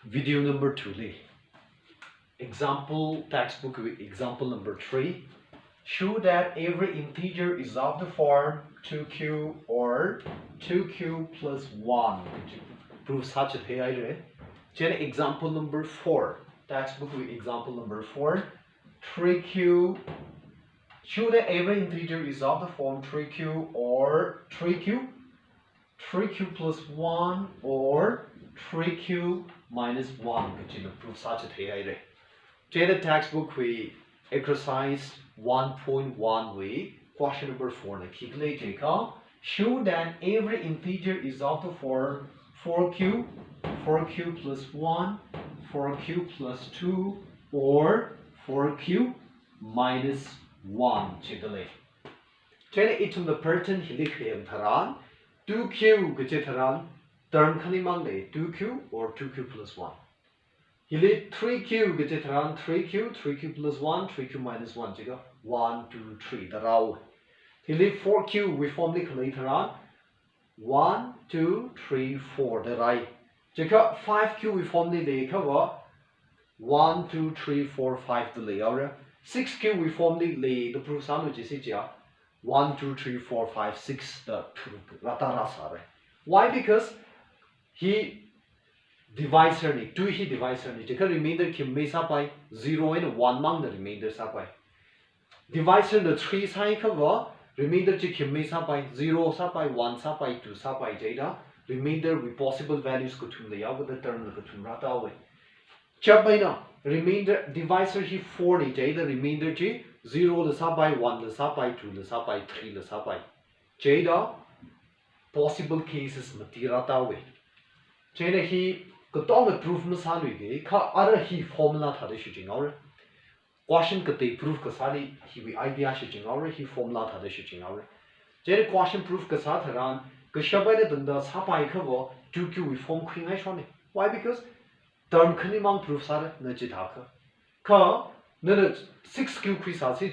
Video number 2 le. Example textbook with example number 3. Show that every integer is of the form 2q or 2q plus 1. Prove such a thing. Example number 4. Textbook with example number 4. 3q. Show that every integer is of the form 3q or 3q plus 1 or 3q minus 1. Prove such a thing. The textbook with exercise 1.1 with question number 4. Show that every integer is of the form 4q plus 1, 4q plus 2, or 4q minus 1. It's the pattern here. 2q term 2q or 2q plus 1. Here 3q 3q plus 1, 3q minus 1. 1, 2, 3. Here 4q we form 1, 2, 3, 4. 5q we form 1, 2, 3, 4, 5. 6q we form the proof 1, 2, 3, 4, 5, 6. Why? Because he divisor ni 2 he divisor ni remainder kim me sa pai 0 and 1 mang the remainder sa pai divisor the 3 sai kha remainder chi kim me sa pai 0 sa pai 1 sa pai 2 sa pai jaida remainder with possible values ko thum le yaw the term ko thum ra ta we chap bai na remainder divisor he 4 ni jaida remainder chi 0 the sa pai 1 the sa pai 2 the sa pai 3 the sa pai jaida possible cases matira ta we jaida he the proof masali ka ara he formula thade shooting our question kate proof kasali he idea shooting our he formula thade shooting our jere question proof ka sa tharan ka shabai ne danda sapai khawo 2q we form khringai shone. Why? Because term khani mang proof sa na chi tha ka na 6q khri sa chi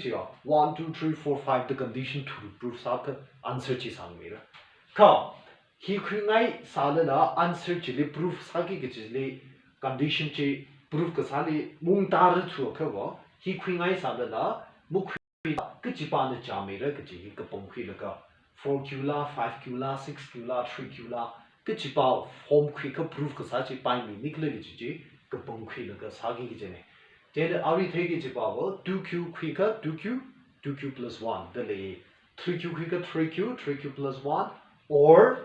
1 2 3 4 5 the condition to proof sa ka answer chi sang me ra ka he khringai salana answer chili proof sagi gichili condition chi proof kasali mung tar thu khawa he khringai salana muk kichipa na chamera kichi ka pongkhi laka 4q la 5q la 6q la 3q la kichipa home khri ka proof kasa chi pai mi nikle gichi ka pongkhi laka sagi gijene then ari thegi chipa 2q khri ka 2q plus 1 the 3q khri ka 3q plus 1 or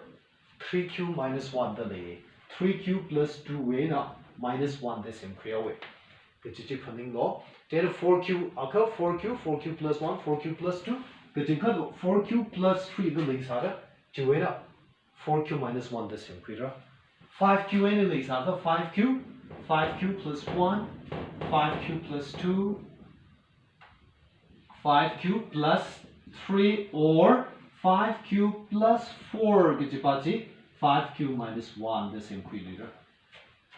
3q minus 1 the 3q plus 2 way na minus 1 the same clear way kichi funding law then 4q aka 4q plus 1 4q plus 2 kichi 4q plus 3 the lay sara chiwena 4q minus 1 the same clear 5q any lay sara 5q plus 1 5q plus 2 5q plus 3 or 5q plus 4 gichipachi 5q minus 1 the same equilibrium.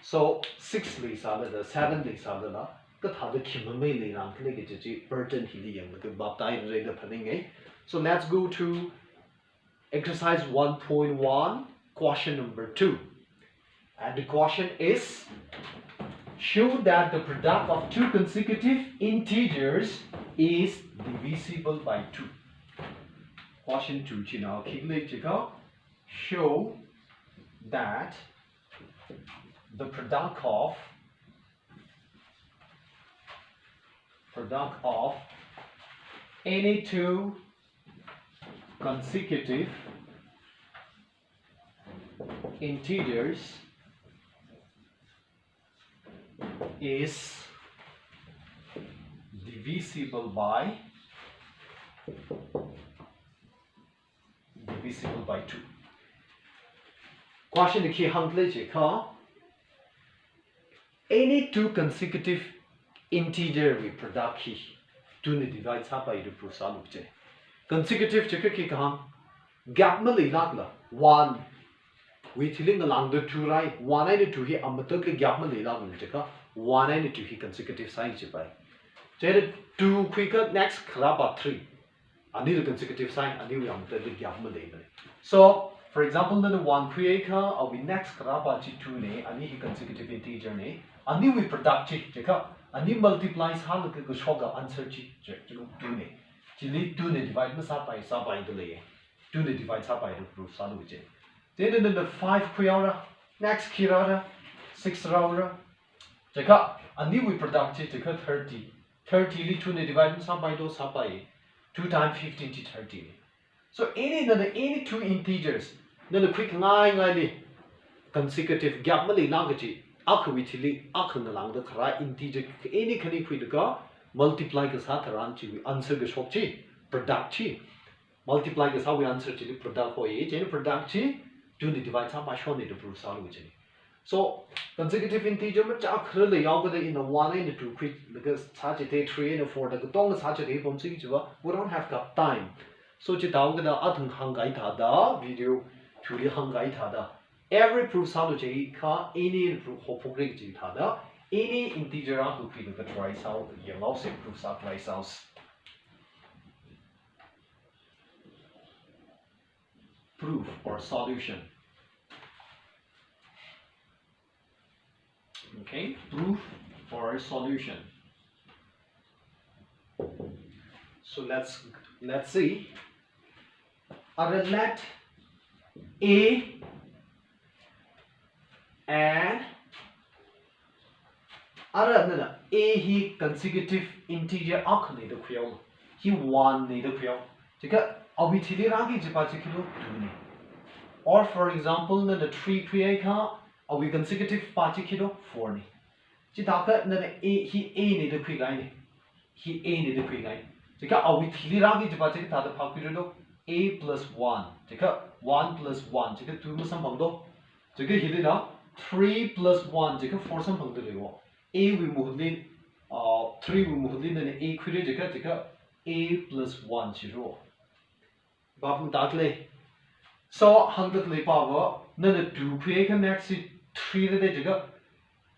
So 6 lay sala the 7 lay sala la ka thada khimame lay rang kle gichi burden hili yang the baptai re the phaning. So let's go to exercise 1.1 question number 2. And the question is show that the product of two consecutive integers is divisible by 2. Question 2 now show that the product of any two consecutive integers is divisible by 2. Question the key handle any two consecutive integer we product key to divide by the proof consecutive check gap mali lagla 1 we tilling along the 2 right 1 and 2 here amatak gap mali lagla 1 and 2 here consecutive sign by 2 quicker next club 3 I need a consecutive sign I need the gap mali. So For example, the one create or we next karapa chi 2 ne, ani hi consecutive integer ne, ani we product chi, jeka, ani multiplies ha look at shoga answer chi, 2 ne. Chili 2 ne divide ma sa pai the lay. 2 ne divide sa pai the proof sa lu je. Then the 5 kuyara, next kirara, 6 rawra, jeka, ani we product chi, jeka 30. 30 li 2 ne divide ma sa pai do sa pai. 2 times 15 to 30. So any two integers, then the quick nine consecutive gap mali langaji, akawitili, akanang the kara integer, any can equate the ga, multiply the sataranchi, we answer the shopchi, product chi, multiply the how we answer to the product for age, and product chi, do the divide some by showing the proof sandwich. So consecutive integer, but actually in the 1 and the 2 quick because such a 3 and 4 the dong such a day from we don't have got time. So the down the atom hangai tada video to the hangai tada. Every proof sandwich ka any proof hopefully tada any integer who create the try south yellow say proof south try south. Proof or solution. Okay, proof or solution. So let's see. Let A and A he consecutive integer akne the creole. He 1 ne the creole. Jika abithili ragi jipa chikilo 2 ne. Or for example, the 3 create are we consecutive particular 4 ni. Chitaka na he a ni the quick line. He a ni the quick line. Jika are we tiliragi to particular the popular a plus 1. Jika 1 plus 1. Jika 2 musam pangdo. Jika he did 3 plus 1. Jika 4 some pangdo. A we move in 3 we move in and a create jika a plus 1 0. Babum dakle. So, 100 power, then 2 create next 3 the jigger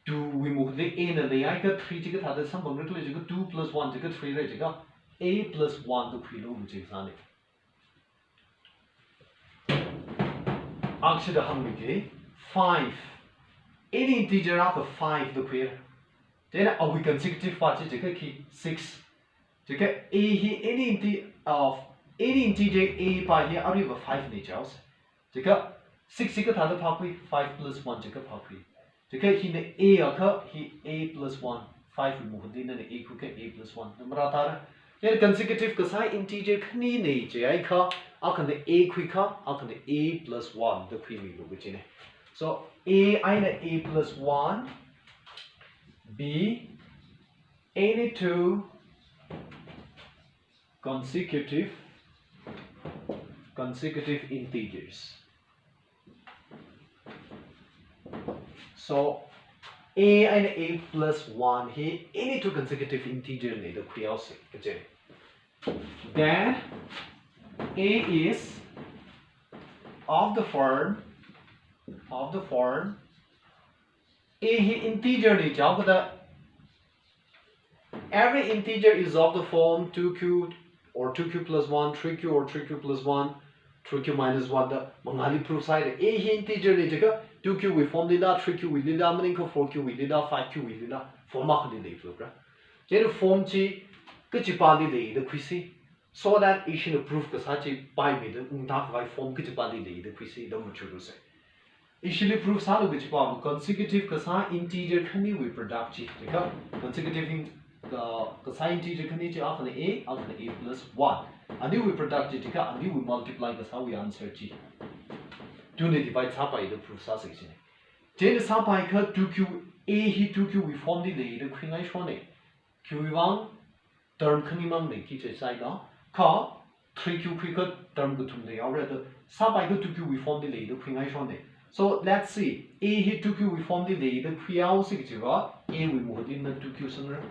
2 we move the a and the I got 3 jigger had some 2 plus 1 jigger 3 the jigger a plus 1 the credo which is on it. Actually, the 100 5 any integer after 5 the queer. Then are we consecutive party jigger key 6 jigger a he any integer a by here are over 5 natures. Jika 6 jika thada pakui 5 plus 1 jika pakui. Jika he a occur he a plus 1 5 remove then a cook a plus 1 number atara. Then consecutive kasai integer kni ne jai ka akan a quicker akan a plus 1 the creamy which in. So a a plus 1 b any two consecutive integers. So a and a plus 1 here any two consecutive integer need the create. Then a is of the form a integer need every integer is of the form 2q or 2q plus 1, 3q or 3q plus 1, 3q minus 1 the mangali proof side a integer ni jaga 2q we form lida 3q we lida maning ko 4q we lida 5q we lida form ma de proof ra je form chi ke chi pa de the quisi so that is in proof ka sa chi pai me the ungta ka form ke chi pa de the quisi the mutu se Initially proof sa lu which pa consecutive ka sa integer khani we product chi jaga consecutive the sign integer can each after the a plus 1 and then we product it and then we multiply that's how we answer g do the divide by the proof section then the sum by 2q a he 2q we form the lay the queen I show ne q1 term can imam ne ki side ka 3q quick term go to the already sum by 2q we form the lay the queen I show ne. So let's see a he 2q we form the lay the q section a we move in the 2q somewhere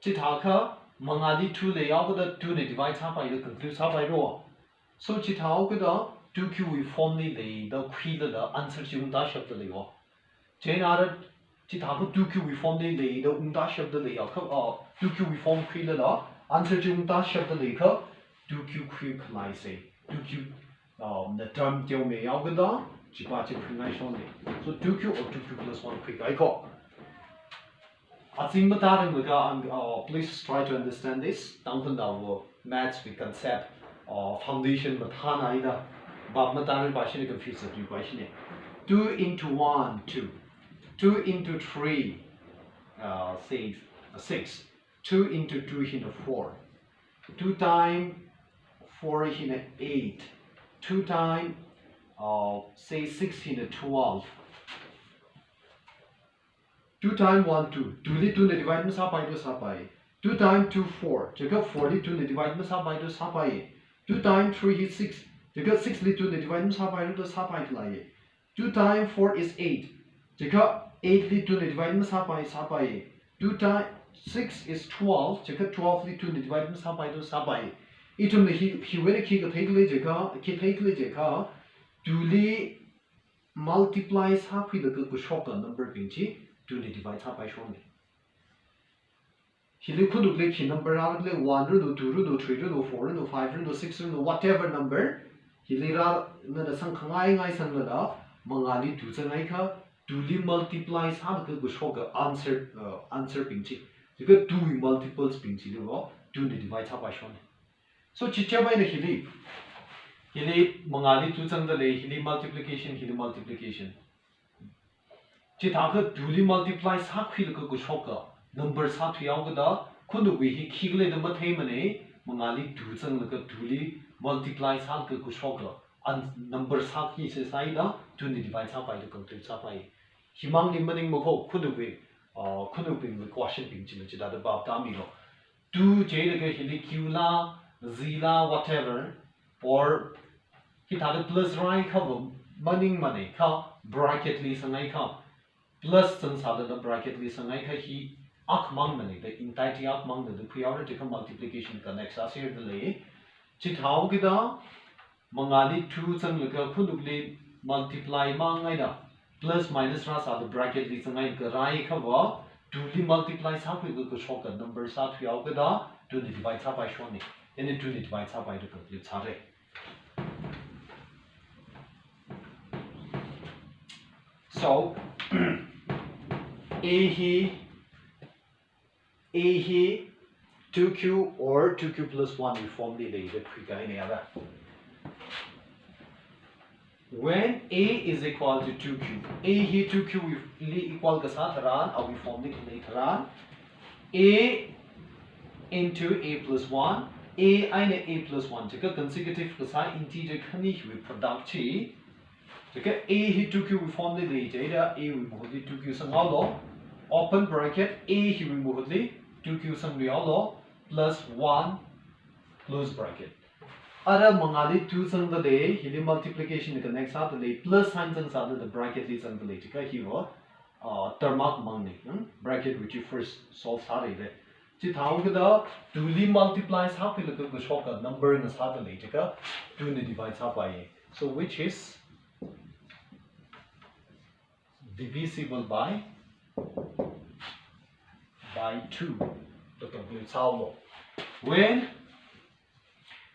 Chitaka mangadi 2 lay out the 2 the divide by the conclude by row. So chitaka the 2q we form the lay the queen the answer to dash of the lay. Jane other chitaka 2q we form the lay the dash of the lay 2q we form queen the answer to dash of the lay 2q quick like say 2q the term tiêu me yao ga da chỉ ba chỉ khung ngay shon ne so 2q or 2q plus 1 quick I call I think please try to understand this. Tangkhul-3 maths with concept foundation mathana ida but matana bashin confuse the question. 2 into 1 2 2 into 3 6 2 into 2 into 4 2 times 4 into 8 2 times say 6 into 12 2 times 1 2 2 li 2 ne divide में सापाई तो सापाई 2 times 2 4 जगह 4 li 2 ne divide में सापाई तो सापाई 2 times 3 is 6 जगह 6 li 2 ne divide में सापाई तो सापाई तो लाये 2 times 4 is 8 जगह 8 li 2 ne divide में सापाई सापाई 2 times 6 is 12 जगह 12 li 2 ne divide में सापाई तो सापाई इतुम ने ही वे की का थे ले जगह 2 li multiply सापी लग को शॉक नंबर पिंची 2 ने divide सापाई शोने Hili kudu click hi number ra le 1 ru 2 ru 3 ru 4 ru 5 ru 6 ru whatever number hili ra na da sang khangai ngai sang la da mangali tu changai kha 2 li multiply sa ka go show ga answer ping chi because 2 multiples ping chi lo 2 ne divide sa pa shon so chi cha bai na hili mangali tu chang da le hili multiplication chi tha ka 2 li multiply sa khil ka go show ga number sa thiyaw ga da khundu bi hi khigle da ma thei mane mangali du chang la ka duli multiply sa ka ku shok la an number sa ki se sai da 2 ni divide sa pai da complete sa pai himang ni maning mo ko khundu bi question ping chi da ba ta mi lo 2 je la ka hi q la z la whatever or ki tha da plus right kha maning mane kha bracket li sangai kha plus san sa da bracket li sangai kha hi Akmang mani the entirety akmang the priority ka multiplication ka next asir the le chi thau ki da mangali 2 chang le ka khuduk le multiply mangai da plus minus ra sa the bracket li changai ka rai kha wa 2 li multiply sa phi ko shok ka number sa thiau ka da 2 li divide sa pai shoni and 2 li divide sa pai to complete sa re so A he 2q or 2q plus 1 we form the quick any other. When A is equal to 2q, A he 2q we equal ka sath ran or we form the later on. A into A plus 1, A and A plus 1. Take a consecutive ka sa integer khani we product chi. Take A he 2q we form the later A we move the 2q sang lo open bracket A he we move the 2q sang lo plus 1 close bracket ara mangali 2 sang the day hili multiplication the next out the plus sign sang sa the bracket is sang the tika hi wo term mark mang ni bracket which you first solve sa de chi thau ga da 2 li multiply sa phi le ko short ka number na sa the tika 2 ne divide sa pa ye so which is divisible by 2 to complete solve. When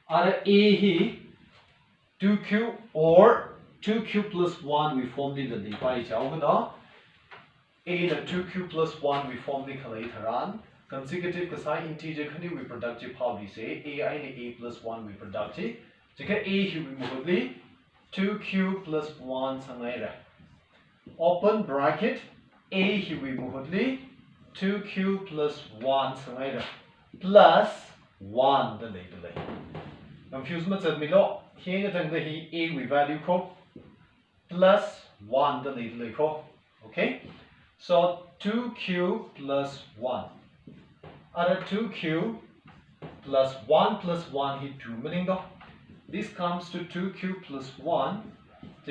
are A he 2q or 2q plus 1 we form the divide A the 2q plus 1 we form the later on consecutive ka sai integer khani we productive how we say A and A plus 1 we productive jaka A he we move 2q plus 1 sangai ra open bracket A he we move 2q plus 1 sangai ra plus 1 the lay confuse ma chat mi lo he ga tang da hi A we value ko plus 1 the lay ko okay so 2q plus 1 are 2q plus 1 he 2 meaning do this comes to 2q plus 1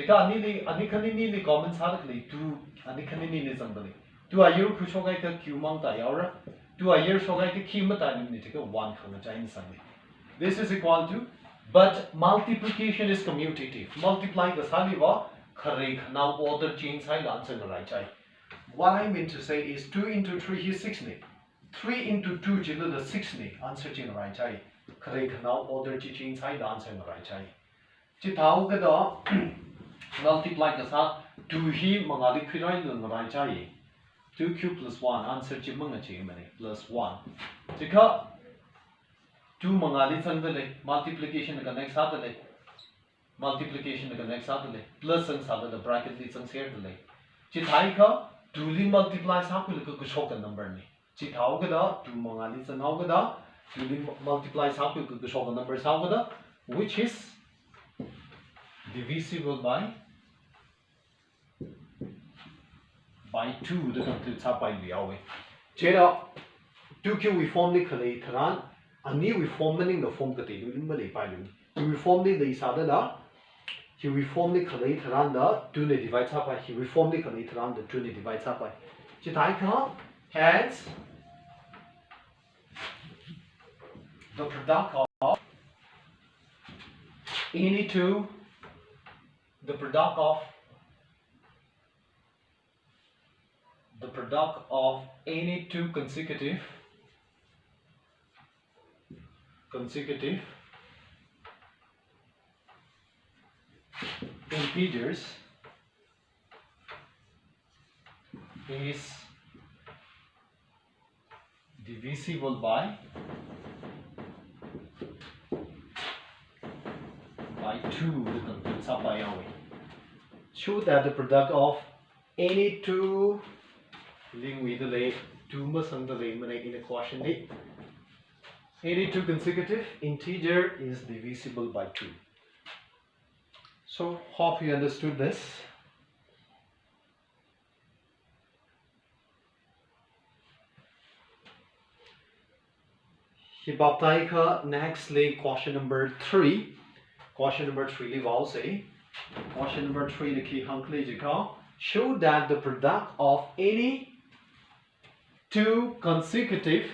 jeka ani khani ni common sa le 2 ani khani ni jang da 2 a year khu shogai ka q mang ta yaw ra 2 a year shogai ka ki ma ta ni te ka 1 khang cha in sang this is equal to but multiplication is commutative multiply the sali wa khare khana order change sai answer na right chai what I mean to say is 2 into 3 is 6 ni 3 into 2 jila the 6 ni answer chin right chai kare khana order chi chin sai dan sang rai chai chi thau ka da multiply ka sa 2 hi mangali khirai lun rai chai 2q plus 1 answer chi manga chi mane plus 1 chi kha 2 mangali sang da le multiplication ka next sa da le multiplication ka next sa da le plus sang sa da bracket li sang share da le chi thai kha 2 li multiply sa ku ka shok ka number ni chi thau ka da 2 mangali sang au ka da 2 li multiply sa ku ka shok ka number sa ka da which is divisible by 2 the complete sa by li awe che da 2q we form ni khale tharan ani we form ni the form ka te lu ma le pai lu we form ni le sa da la he we form ni khale tharan da 2 ne divide sa pai he we form ni khale tharan da 2 ne divide sa pai chi tai kha hence the product of any two the product of any two consecutive integers is divisible by 2 the complete sa by away show that the product of any two link with the 2 ma sang the mane in a quotient any two consecutive integer is divisible by 2 so hope you understood this Hibaptaika nextly question number 3 li vowel say question number 3 the key hankli jika show that the product of any two consecutive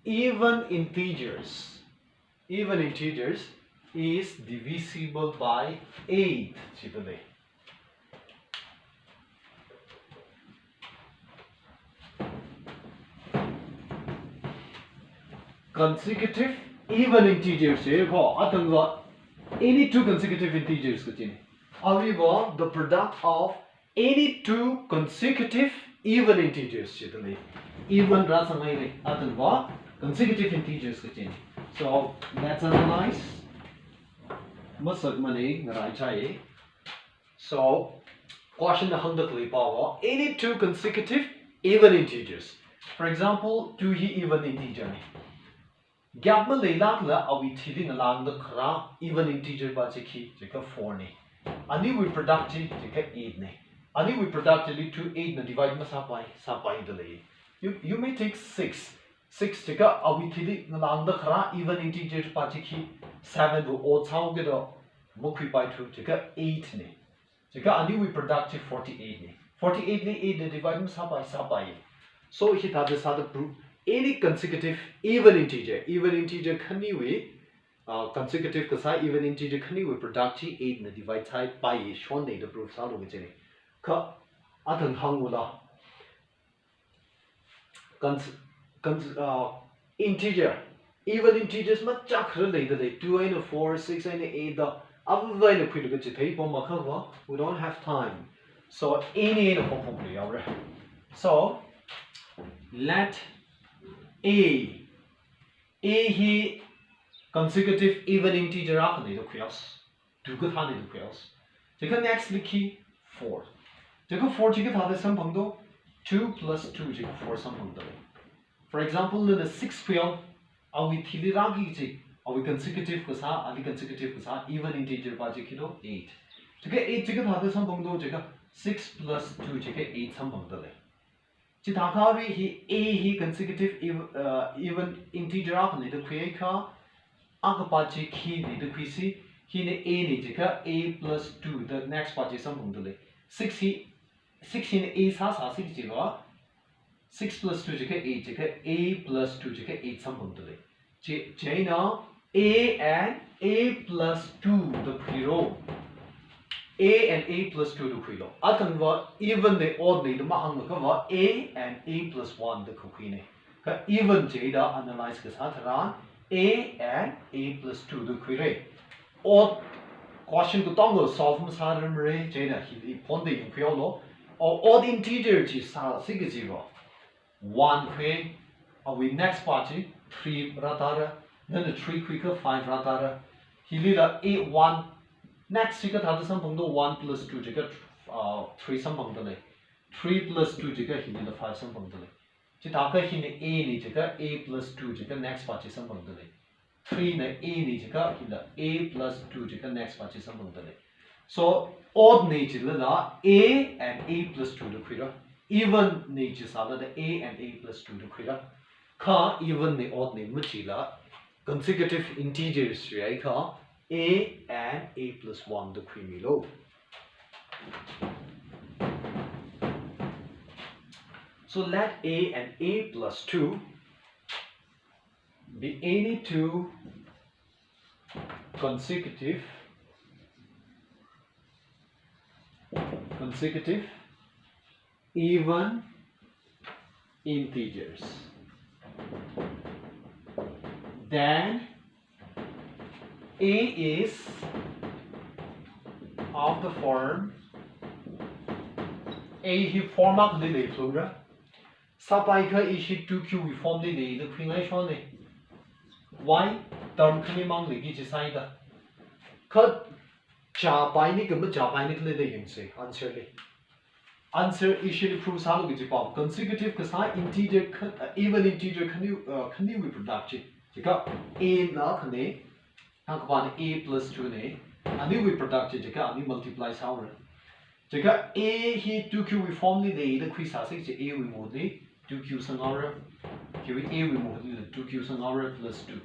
even integers is divisible by 8 chitale consecutive even integers ko atanga any two consecutive integers ko chini aviva the product of any two consecutive even integers chitale even ra sangai le atanga consecutive integers ko chini so let's analyze masak mane ngarai chai so question the handakli power any two consecutive even integers for example 2 hi even integer ni gap ma lei lak la awi thili na lang da khara even integer ba chiki chika 4 ni ani we product chi chika 8 ni ani we product li 2 8 na divide ma sa pai da le you may take 6 chika awi thili na lang da khara even integer ba chiki 7 ro o chau ge do mukhi pai thu chika 8 ni chika ani we product chi 48 ni 48 ni 8 na divide ma sa pai so he had this other proof any consecutive even integer khani we consecutive ka sa even integer khani we product chi 8 na divide sai pi shon de the proof sa lo ge chene kha athang hangula integer even integers ma chakra le de 2 and 4 6 and 8 the avai na khwi ge chithai pom ma kha we don't have time so any and pom le yaw so let a he consecutive even integer akane do khuyas du ga thane do khuyas jeka next likhi 4 jeka 4 jeka thade sam phangdo 2 plus 2 jeka 4 sam phangdo for example the 6 khuyal awi thili ragi ji awi consecutive ko sa ali consecutive ko sa even integer ba jeki do 8 jeka 8 jeka thade sam phangdo jeka 6 plus 2 jeka 8 sam phangdo le Chitakawi he consecutive even integer akane the create ka akapachi ki the kwisi he ne a ne jeka a plus 2 the next part is something dole 6 in a sa 6 jega 6 plus 2 jeka 8 jeka a plus 2 jeka 8 something dole China a and a plus 2 the zero a and a plus 2 the khilo atanwa even the odd ne the mahang ka a and a plus 1 the khukhi ne ka even jeda analyze ka sa tharan A and A plus 2 the query. Odd question to tongo solve masaram re jena he ponde in piolo or odd integer ji sa sig 0. 1 que we next party 3 ratara then the 3 quicker 5 ratara he lead a 8 1 next figure had some 1 plus 2 jigger 3 some 3 plus 2 jigger he lead a 5 some Chitaka hin A ni jigger A plus 2 jigger next party some 3 na A ni jigger in the A plus 2 jigger next party some so odd nature la A and A plus 2 the queer even nature sala the A and A plus 2 the queer ka even the odd name machila consecutive integers right ka A and A plus 1 the creamy low. So let A and A plus 2 be any two consecutive even integers. Then A is of the form A he form up the later. Sapaika is 2q we form the creation. Why? Term can among the gitch side. Cut Japanic and Japanic lady say answer. Answer usually proves how to get consecutive because integer even integer can you reproduction. You got A now can they talk about A plus 2 ne and you reproduction you got multiply sound. You got A he 2q we form the quiz has A we move the 2q sang hour. Here we A we move the 2q sang hour plus 2.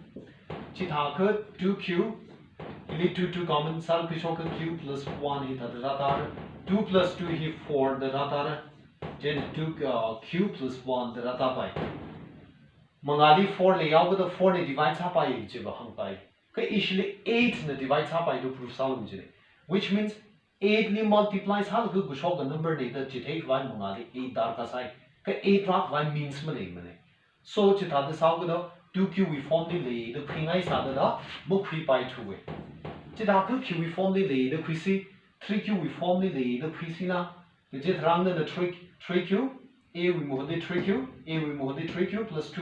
Chitaka 2q you need 2 common sal pishoka q plus 1 hit the data 2 plus 2 he 4 the data then 2 q plus 1 the data by Mangali 4 layout with the 4 ne divides up by jiba hang by usually 8 ne divides up by to prove sound which means 8 ne multiplies how good show the number data jitake by Mangali 8 dark aside 8 drop by means mane so chita the sound 2q we form the pingai sada book 3 by 2 way chita q we form the quisi 3q we form the quisina the jet round the 3q A we move the 3q A we move the 3q plus 2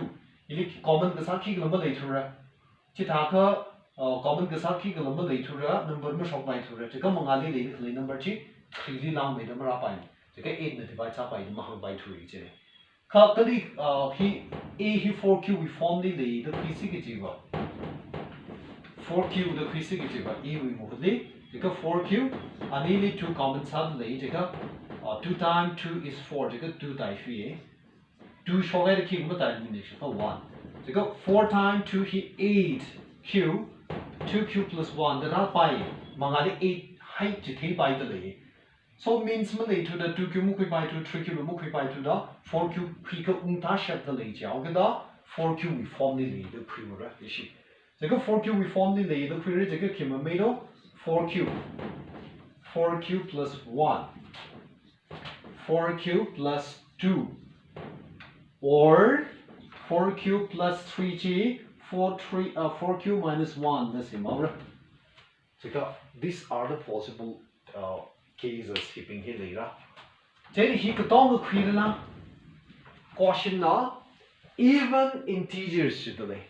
ili common gasaki number later chitaka common gasaki number later number ma shop by to chika mangali le number chi 3 lang me number apa chika 8 ne divide up by mahang by 2 je ka kali he 4q we form the quisigitiva 4q the quisigitiva E we move the chika 4q anili 2 common sub le chika 2 times 2 is 4 chika 2 die 3 2 show the key but I mean for 1 chika 4 times 2 he 8q 2q plus 1 that are by mangali 8 height chithe by the le so means mali to the 2q mukhi by 2 3q mukhi by 2 the 4q pika unta shat the le jiao the 4q we form the primera issue chika 4q we form the primera chika kim made 4q plus 1 4q plus 2 or 4q plus 3g 4q minus 1 the same so these are the possible cases keeping here later then he could don't create na question na even integers today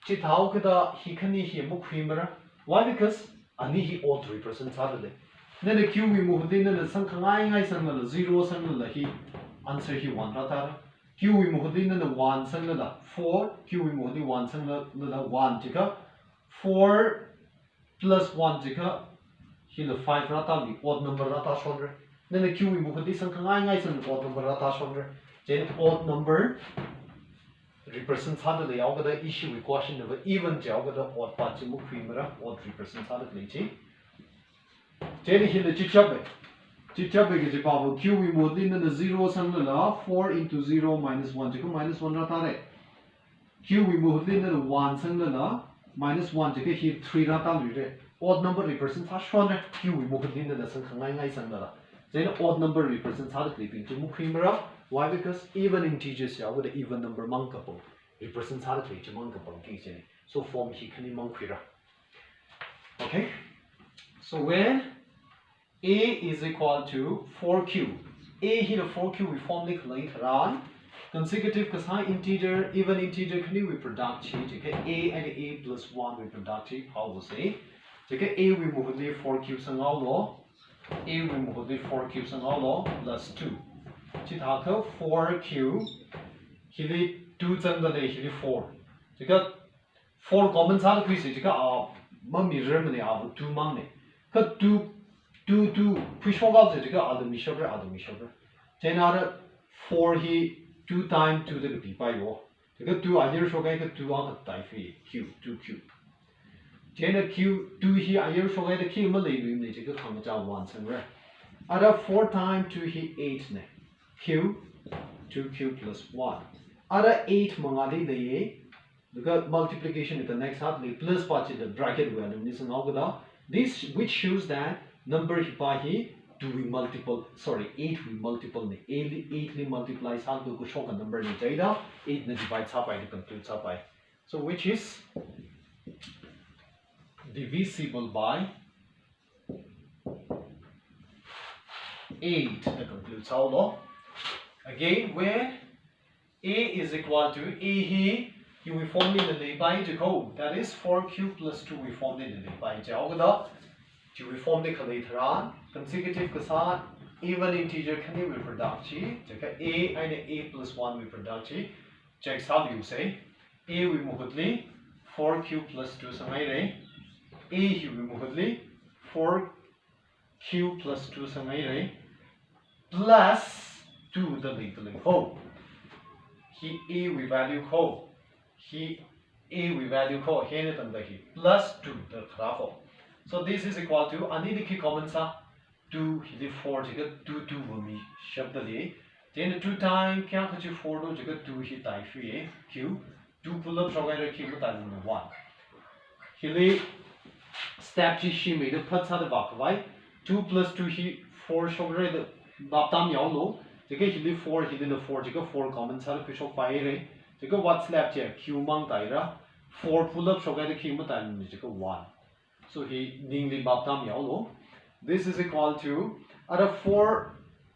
chitao kada he can he mo creamer why because ani he ought represent sadly then the q we move in the sang ngai sang la 0 sang la he answer he 1 rata q we move in the 1 sang la 4 q we move the 1 sang la 1 chika 4 plus 1 chika he the 5 rata the odd number rata shoulder then the q we move the sang ngai sang odd number rata shoulder then odd number represents how the out the issue with question of even job the odd part mu creamer odd represents how the lechi then he the chichabe is about q we move in the 0 sang la 4 into 0 minus 1 chika minus 1 rata re q we move in the 1 sang la minus 1 chika he 3 rata re odd number represents how shoulder q we move in the sang ngai sang la then odd number represents how the clipping mu creamer why because even integers with the even number mankable represents how the mank couple So form he can manquira. Okay. So when A is equal to 4Q, A here 4Q we form the later on. Consecutive kasi integer, even integer can we product okay? A and A plus 1 we product how we say. Okay, A we move the 4Q sang all A we move the 4Q sang all plus 2. Chitaka 4Q here 2 sang the day here 4. Okay, 4 common sal quiz okay mummy remedy of 2 money. Cut 2 push for out the other mishover. Then other 4 he 2 times 2 the p by war. The 2 idea show like 2 out of type q 2q. Then a q 2 here I show like the q malay we need to come down once and rare. Other 4 times 2 he 8 ne q 2q plus 1. Other 8 mangadi the because multiplication is the next half the plus part in the bracket where this which shows that number he do we multiple 8 we multiple 8 multiplies how to show a number in data 8 divides up by the concludes up by so which is divisible by 8 that concludes how long again where A is equal to A he we formed in the day by the code that is 4q plus 2 we formed in the day by the to we form the later on consecutive kasa even integer can we product A and A plus 1 we product checks how you say A we move 4q plus 2 samay A he we move 4q plus 2 samay plus 2 the link ho he A we value ho he A we value ho here plus 2 the graph. So this is equal to ani the common sa 2 the 4 2 will be shabdali then 2 times kya 4 do 2 he type q 2 pull up together q but 1 he step she made the put sa the back right 2 plus 2 he 4 shoulder the baptam yaw lo he 4 he the 4 4 common sa the show by what's left here q mang taira 4 pull up together q but 1. So he ningli baptam yao. This is equal to out of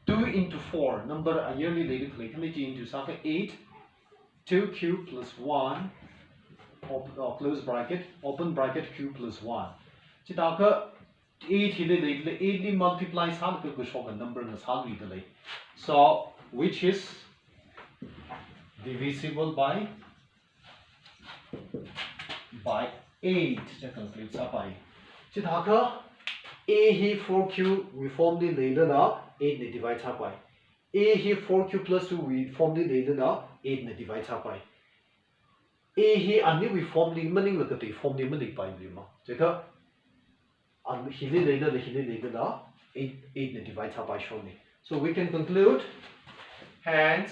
2 into 4 number a yearly later into saka 8 2q plus 1 close bracket open bracket q plus 1. Chitaka 8 8 multiplies how to show a number in the so which is divisible by 8 that concludes up by Chitaka A he 4q we form the later 8 divides up by A he 4q plus 2 we form the later 8 divides up by A he only we form the money look at the form the money by lima Jaka he later 8 divides up by show me. So we can conclude hence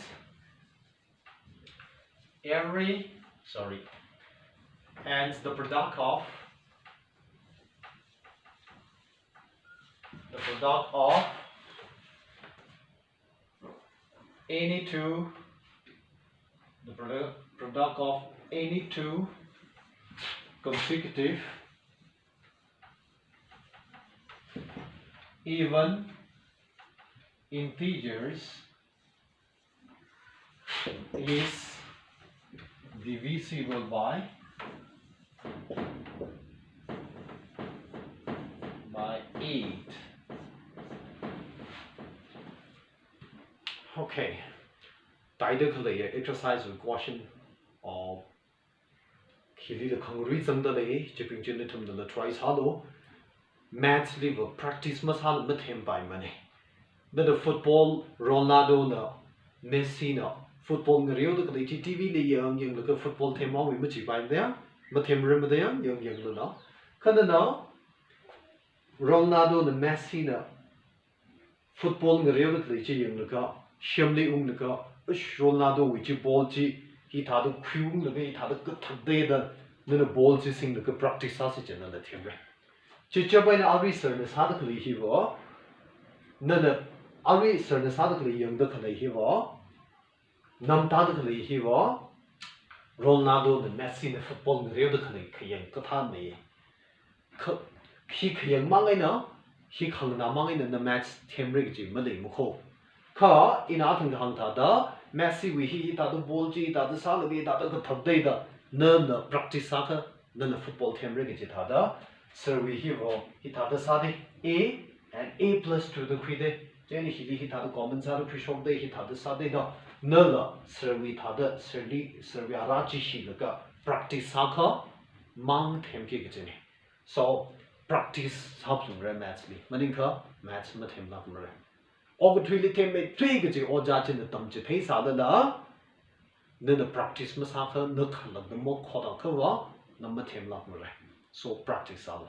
hence the product of any two consecutive even integers is divisible by 8. Okay. Directly exercise with question of Kili the congruism the lay, chipping genitum the tries hollow. Maths liver practice must have met him by money. Then the football Ronaldo no Messi no football Rio the TV the young look at football team we much by there, but him remember the young no. Can now Ronaldo the Messi no football Rio the young look up, Shamley look up, Ronaldo which ball he had a crew the way he had a good day then the ball sing the practice sausage and the timber. Chichaba in Ari Cernes had a he war. None Ari Cernes had a young the he war. Nam tadically he war. Ronaldo the Messi the football the real the khayang ka than me khi khayang mangai na khi khang na mangai na the match them rig ji ma le mu kho kha ina thang hang tha da Messi we hi ta the ball ji ta the sa le ta the thab dei da na practice sa kha na football them rig ji tha da sir we hi ro hi ta the sa de A and A plus to the khide jeni hi ta the common sa the pre shop de hi ta the sa de da na la sir we ta the sir we ara ji shi le ka practice sa kha mang them ke ge ni so practice helps you run match li maning kha match ma them la mre og thui li them me thui ge ji o ja chin tam chi thei sa da na na practice ma sa kha na khan la mo kho da kha wa na ma them la mre so practice sa